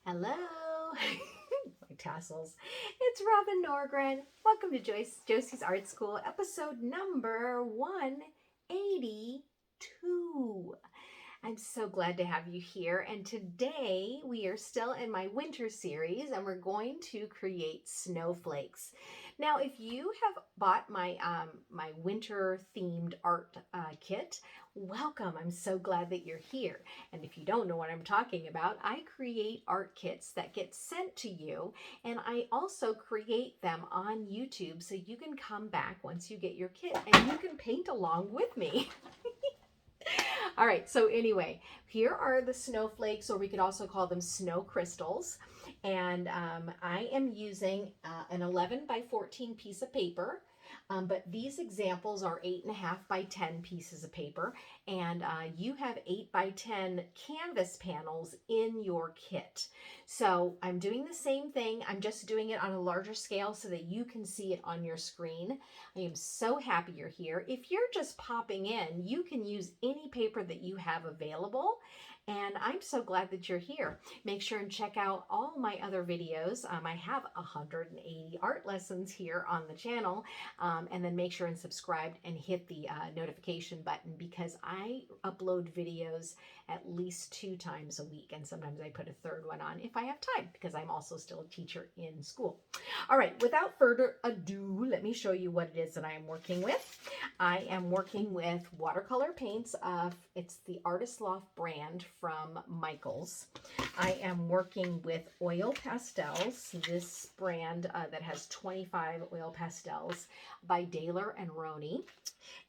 Hello, my tassels. It's Robin Norgren. Welcome to Josie's Art School, episode number 182. I'm so glad to have you here. And today we are still in my winter series and we're going to create snowflakes. Now, if you have bought my winter themed art kit, welcome. I'm so glad that you're here. And if you don't know what I'm talking about, I create art kits that get sent to you, and I also create them on YouTube so you can come back once you get your kit and you can paint along with me. All right, so anyway, here are the snowflakes, or we could also call them snow crystals. And I am using an 11 by 14 piece of paper. But these examples are 8.5 by 10 pieces of paper, and you have 8 by 10 canvas panels in your kit. So I'm doing the same thing. I'm just doing it on a larger scale so that you can see it on your screen. I am so happy you're here. If you're just popping in, you can use any paper that you have available. And I'm so glad that you're here. Make sure and check out all my other videos. I have 180 art lessons here on the channel. And then make sure and subscribe and hit the notification button, because I upload videos at least 2 times a week. And sometimes I put a third one on if I have time, because I'm also still a teacher in school. All right, without further ado, let me show you what it is that I am working with. I am working with watercolor paints. It's the Artist Loft brand from Michaels. I am working with oil pastels, this brand that has 25 oil pastels by Daler and Roney.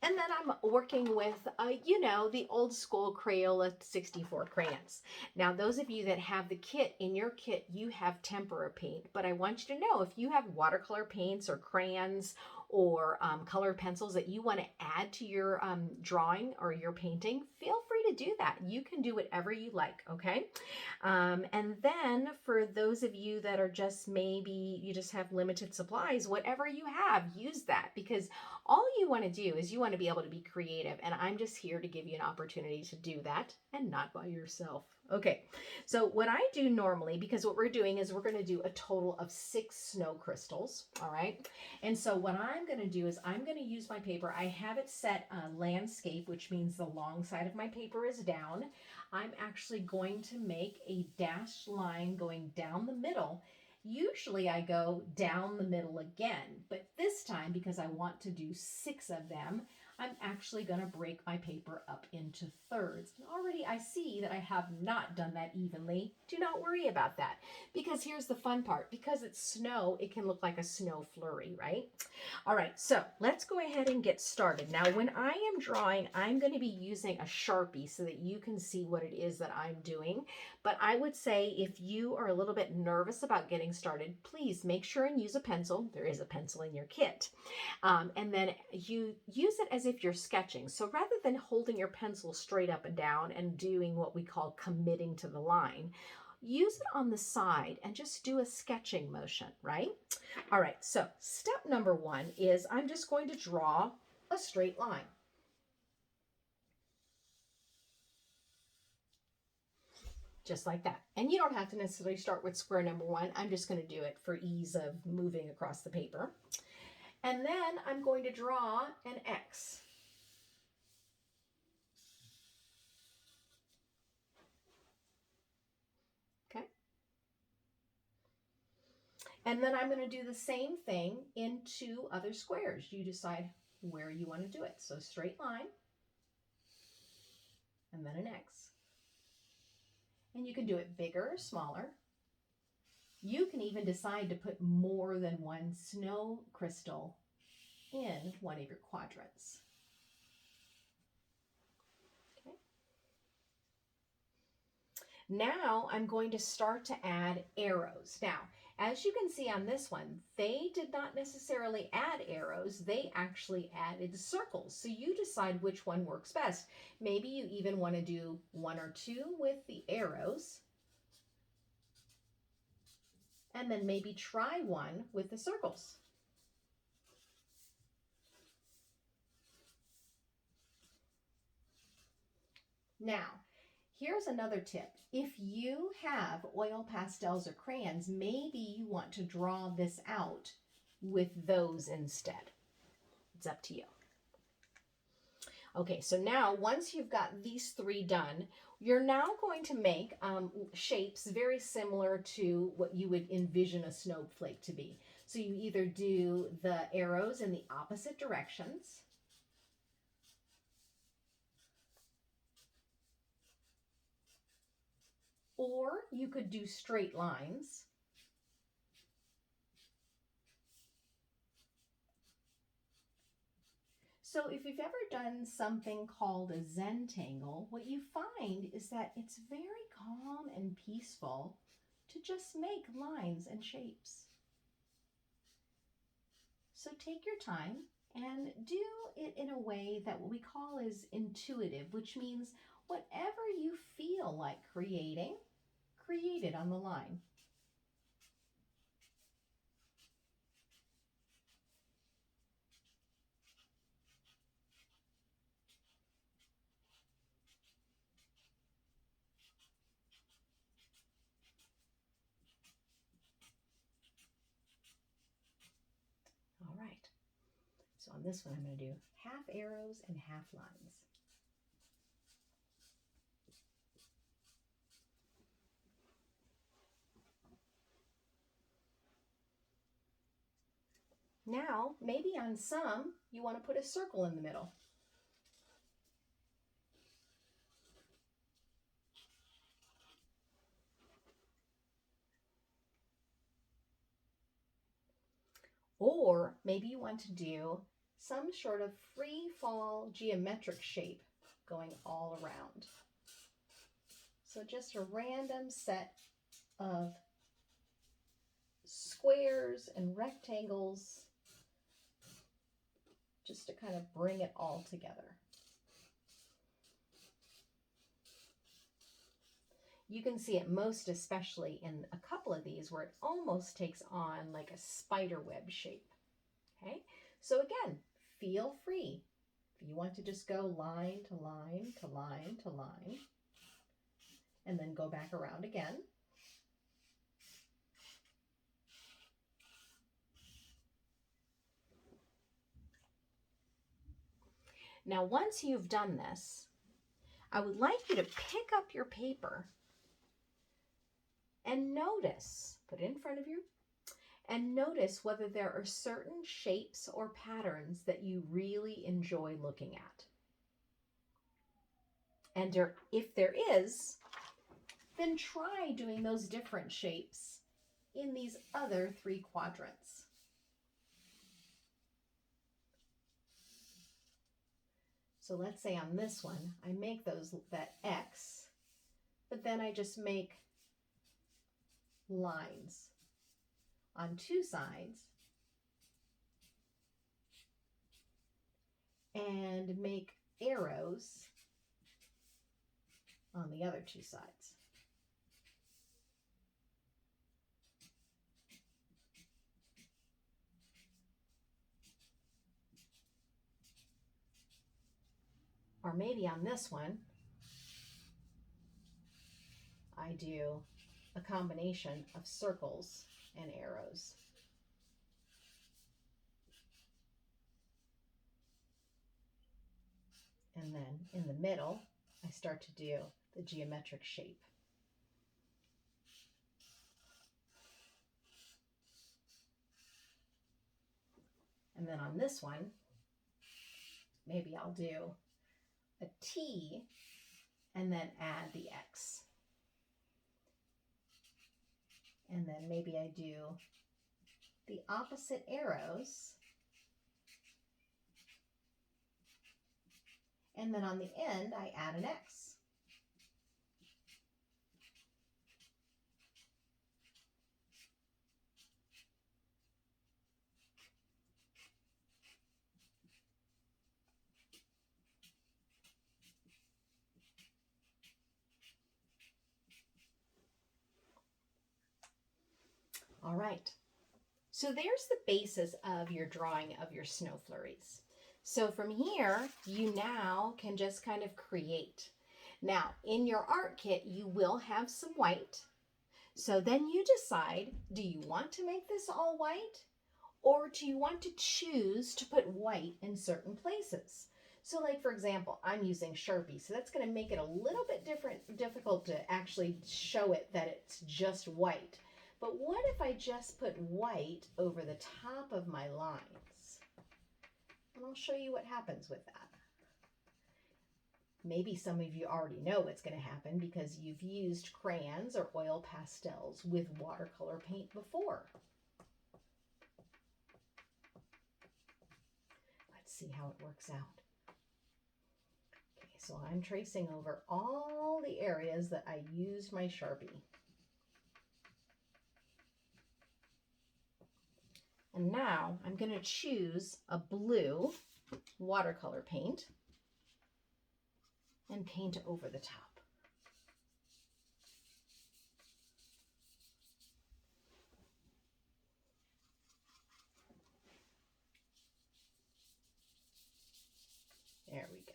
And then I'm working with, the old school Crayola 64 crayons. Now, those of you that have the kit, in your kit, you have tempera paint. But I want you to know, if you have watercolor paints or crayons or colored pencils that you want to add to your drawing or your painting, feel free to do that. You can do whatever you like, okay? And then for those of you that are just, maybe you just have limited supplies, whatever you have, use that, because all you want to do is you want to be able to be creative, and I'm just here to give you an opportunity to do that, and not by yourself. Okay, so what I do normally, because what we're doing is we're going to do a total of 6 snow crystals, all right? And so what I'm going to do is I'm going to use my paper. I have it set landscape, which means the long side of my paper is down. I'm actually going to make a dashed line going down the middle. Usually I go down the middle again, but this time, because I want to do 6 of them, I'm actually going to break my paper up into thirds. And already I see that I have not done that evenly. Do not worry about that, because here's the fun part. Because it's snow, it can look like a snow flurry, right? All right, so let's go ahead and get started. Now, when I am drawing, I'm going to be using a Sharpie so that you can see what it is that I'm doing. But I would say, if you are a little bit nervous about getting started, please make sure and use a pencil. There is a pencil in your kit. And then you use it as if you're sketching. So rather than holding your pencil straight up and down and doing what we call committing to the line, use it on the side and just do a sketching motion, right? All right, so step number 1 is I'm just going to draw a straight line. Just like that. And you don't have to necessarily start with square number 1. I'm just going to do it for ease of moving across the paper. And then I'm going to draw an X. Okay. And then I'm going to do the same thing in 2 other squares. You decide where you want to do it. So straight line, and then an X. And you can do it bigger or smaller. You can even decide to put more than 1 snow crystal in one of your quadrants. Okay. Now I'm going to start to add arrows. Now, as you can see on this one, they did not necessarily add arrows. They actually added circles. So you decide which one works best. Maybe you even want to do 1 or 2 with the arrows, and then maybe try 1 with the circles. Now, Here's another tip. If you have oil pastels or crayons, maybe you want to draw this out with those instead. It's up to you. Okay, so now once you've got these three done, you're now going to make shapes very similar to what you would envision a snowflake to be. So you either do the arrows in the opposite directions, or you could do straight lines. So if you've ever done something called a Zentangle, what you find is that it's very calm and peaceful to just make lines and shapes. So take your time and do it in a way that what we call is intuitive, which means whatever you feel like creating, create it on the line. All right. So on this one, I'm going to do half arrows and half lines. Now, maybe on some, you want to put a circle in the middle. Or maybe you want to do some sort of free fall geometric shape going all around. So just a random set of squares and rectangles just to kind of bring it all together. You can see it most especially in a couple of these where it almost takes on like a spider web shape. Okay, so again, feel free. If you want to just go line to line to line to line, and then go back around again. Now, once you've done this, I would like you to pick up your paper and notice, put it in front of you, and notice whether there are certain shapes or patterns that you really enjoy looking at. And if there is, then try doing those different shapes in these other three quadrants. So let's say on this one, I make that X, but then I just make lines on two sides and make arrows on the other two sides. Or maybe on this one, I do a combination of circles and arrows. And then in the middle, I start to do the geometric shape. And then on this one, maybe I'll do a T and then add the X. And then maybe I do the opposite arrows. And then on the end, I add an X. All right. So there's the basis of your drawing of your snow flurries. So from here, you now can just kind of create. Now, in your art kit, you will have some white. So then you decide, do you want to make this all white? Or do you want to choose to put white in certain places? So like, for example, I'm using Sharpie, so that's going to make it a little bit difficult to actually show it that it's just white. But what if I just put white over the top of my lines? And I'll show you what happens with that. Maybe some of you already know what's going to happen because you've used crayons or oil pastels with watercolor paint before. Let's see how it works out. Okay, so I'm tracing over all the areas that I used my Sharpie. And now I'm going to choose a blue watercolor paint and paint over the top. There we go.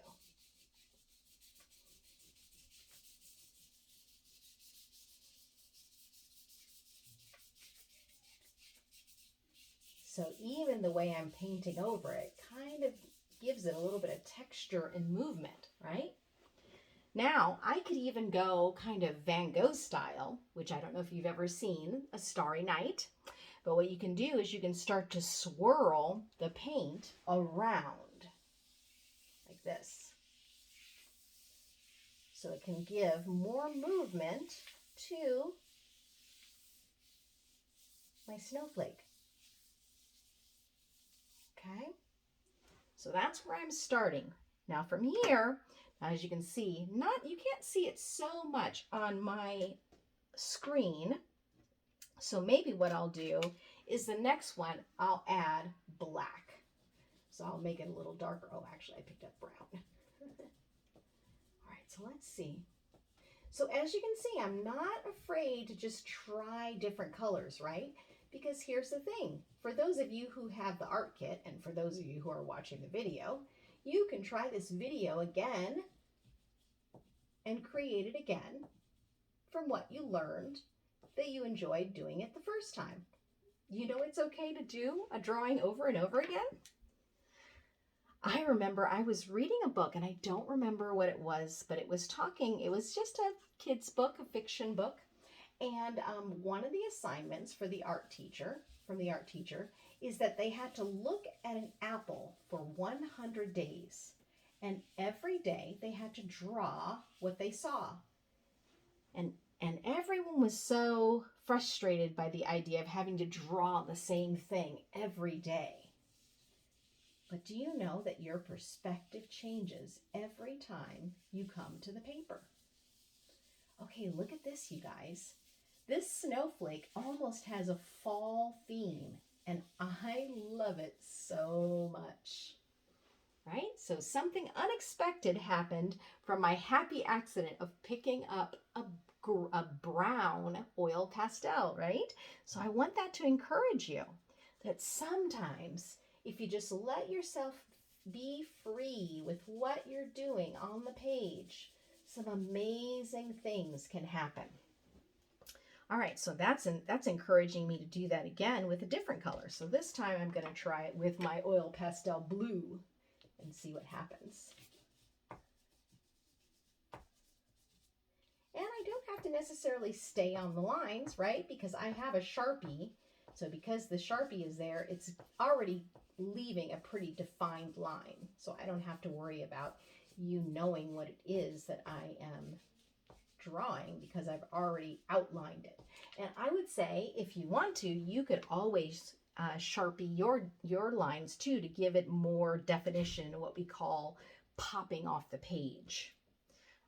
So even the way I'm painting over it kind of gives it a little bit of texture and movement, right? Now, I could even go kind of Van Gogh style, which I don't know if you've ever seen, A Starry Night. But what you can do is you can start to swirl the paint around like this. So it can give more movement to my snowflake. Okay, so that's where I'm starting. Now from here, as you can see, you can't see it so much on my screen. So maybe what I'll do is the next one, I'll add black. So I'll make it a little darker. Oh, actually I picked up brown. All right, so let's see. So as you can see, I'm not afraid to just try different colors, right? Because here's the thing, for those of you who have the art kit, and for those of you who are watching the video, you can try this video again and create it again from what you learned that you enjoyed doing it the first time. You know it's okay to do a drawing over and over again? I remember I was reading a book, and I don't remember what it was, but it was just a kid's book, a fiction book. And one of the assignments for the art teacher, is that they had to look at an apple for 100 days. And every day they had to draw what they saw. And everyone was so frustrated by the idea of having to draw the same thing every day. But do you know that your perspective changes every time you come to the paper? Okay, look at this, you guys. This snowflake almost has a fall theme, and I love it so much. Right? So something unexpected happened from my happy accident of picking up a brown oil pastel, right? So I want that to encourage you that sometimes if you just let yourself be free with what you're doing on the page, some amazing things can happen. All right, so that's encouraging me to do that again with a different color. So this time I'm going to try it with my oil pastel blue and see what happens. And I don't have to necessarily stay on the lines, right? Because I have a Sharpie. So because the Sharpie is there, it's already leaving a pretty defined line. So I don't have to worry about you knowing what it is that I am drawing because I've already outlined it. And I would say if you want to, you could always Sharpie your lines too to give it more definition, what we call popping off the page.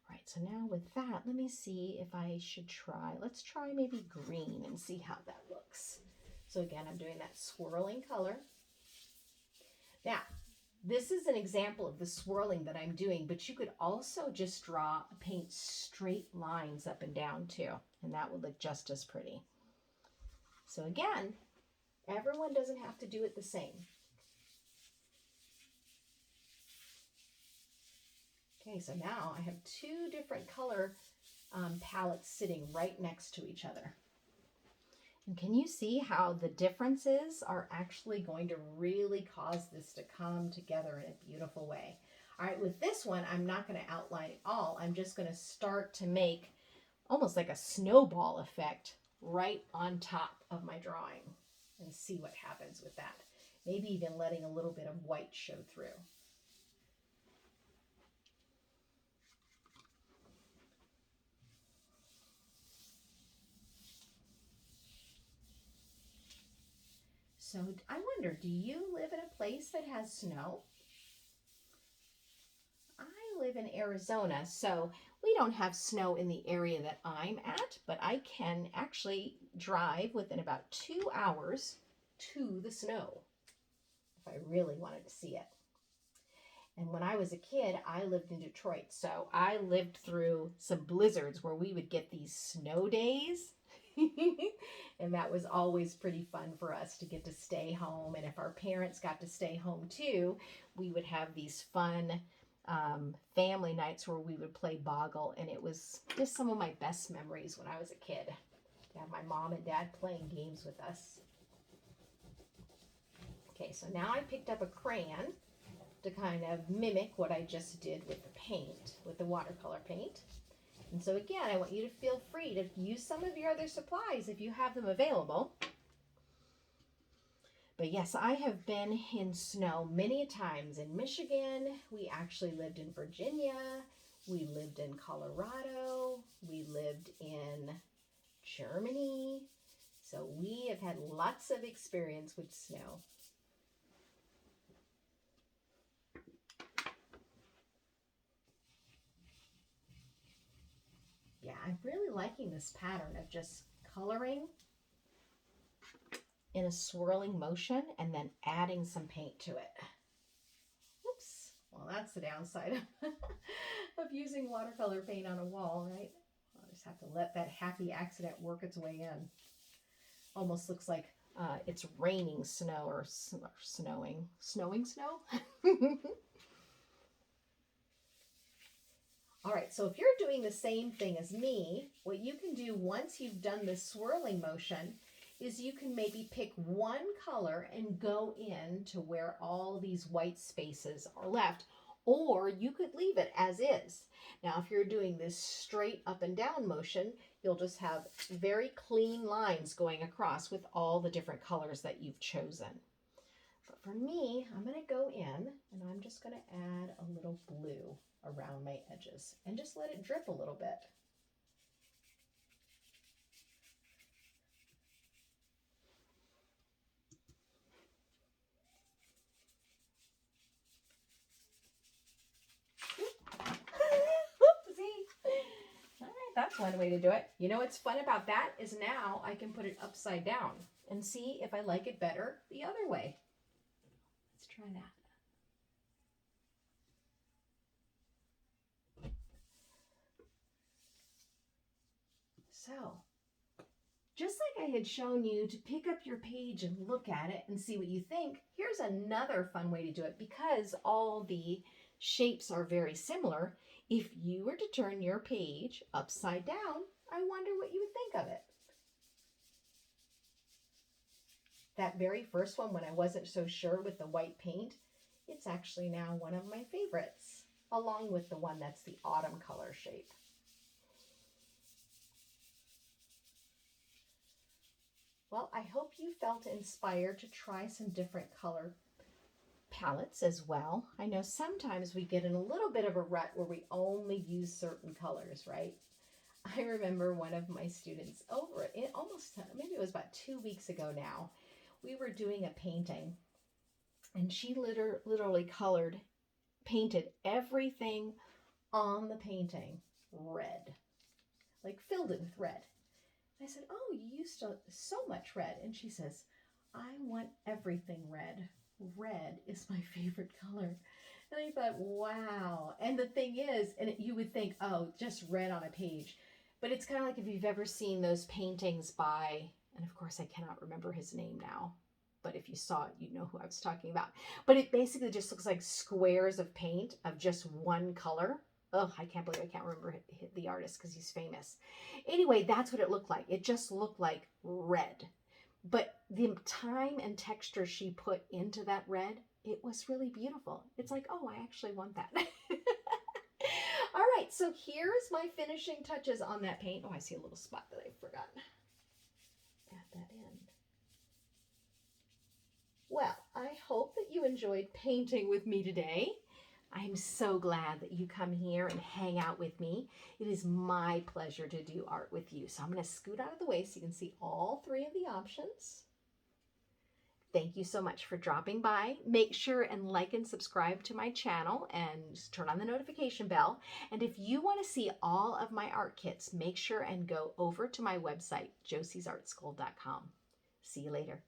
All right, so now with that, let me see if I should let's try maybe green and see how that looks. So again, I'm doing that swirling color. Now, this is an example of the swirling that I'm doing, but you could also just paint straight lines up and down too, and that would look just as pretty. So again, everyone doesn't have to do it the same. Okay, so now I have two different color palettes sitting right next to each other. And can you see how the differences are actually going to really cause this to come together in a beautiful way? All right, with this one, I'm not going to outline it all. I'm just going to start to make almost like a snowball effect right on top of my drawing and see what happens with that. Maybe even letting a little bit of white show through. So I wonder, do you live in a place that has snow? I live in Arizona, so we don't have snow in the area that I'm at, but I can actually drive within about 2 hours to the snow if I really wanted to see it. And when I was a kid, I lived in Detroit, so I lived through some blizzards where we would get these snow days. And that was always pretty fun for us to get to stay home. And if our parents got to stay home too, we would have these fun family nights where we would play boggle. And it was just some of my best memories when I was a kid, to have my mom and dad playing games with us. Okay, so now I picked up a crayon to kind of mimic what I just did with the paint, with the watercolor paint. And so again, I want you to feel free to use some of your other supplies if you have them available. But yes, I have been in snow many times in Michigan. We actually lived in Virginia. We lived in Colorado. We lived in Germany. So we have had lots of experience with snow. Yeah, I'm really liking this pattern of just coloring in a swirling motion and then adding some paint to it. Oops. Well, that's the downside of using watercolor paint on a wall, right? I'll just have to let that happy accident work its way in. Almost looks like it's raining snow or snowing. Snowing snow? All right, so if you're doing the same thing as me, what you can do once you've done this swirling motion is you can maybe pick one color and go in to where all these white spaces are left, or you could leave it as is. Now, if you're doing this straight up and down motion, you'll just have very clean lines going across with all the different colors that you've chosen. But for me, I'm going to go in and I'm just going to add a little blue around my edges and just let it drip a little bit. All right, that's one way to do it. You know what's fun about that is now I can put it upside down and see if I like it better the other way. Let's try that. So, just like I had shown you to pick up your page and look at it and see what you think, here's another fun way to do it because all the shapes are very similar. If you were to turn your page upside down, I wonder what you would think of it. That very first one, when I wasn't so sure with the white paint, it's actually now one of my favorites, along with the one that's the autumn color shape. Well, I hope you felt inspired to try some different color palettes as well. I know sometimes we get in a little bit of a rut where we only use certain colors, right? I remember one of my students over it almost, maybe it was about 2 weeks ago now, we were doing a painting and she literally painted everything on the painting red, like filled it with red. I said, oh, you used so much red. And she says, I want everything red. Red is my favorite color. And I thought, wow. And the thing is, and you would think, oh, just red on a page. But it's kind of like if you've ever seen those paintings by, and of course I cannot remember his name now, but if you saw it, you'd know who I was talking about. But it basically just looks like squares of paint of just one color. Oh, I can't believe I can't remember the artist because he's famous. Anyway, that's what it looked like. It just looked like red. But the time and texture she put into that red, it was really beautiful. It's like, oh, I actually want that. All right, so here's my finishing touches on that paint. Oh, I see a little spot that I forgot. Add that in. Well, I hope that you enjoyed painting with me today. I'm so glad that you come here and hang out with me. It is my pleasure to do art with you. So I'm going to scoot out of the way so you can see all three of the options. Thank you so much for dropping by. Make sure and like and subscribe to my channel and turn on the notification bell. And if you want to see all of my art kits, make sure and go over to my website, joseysartschool.com. See you later.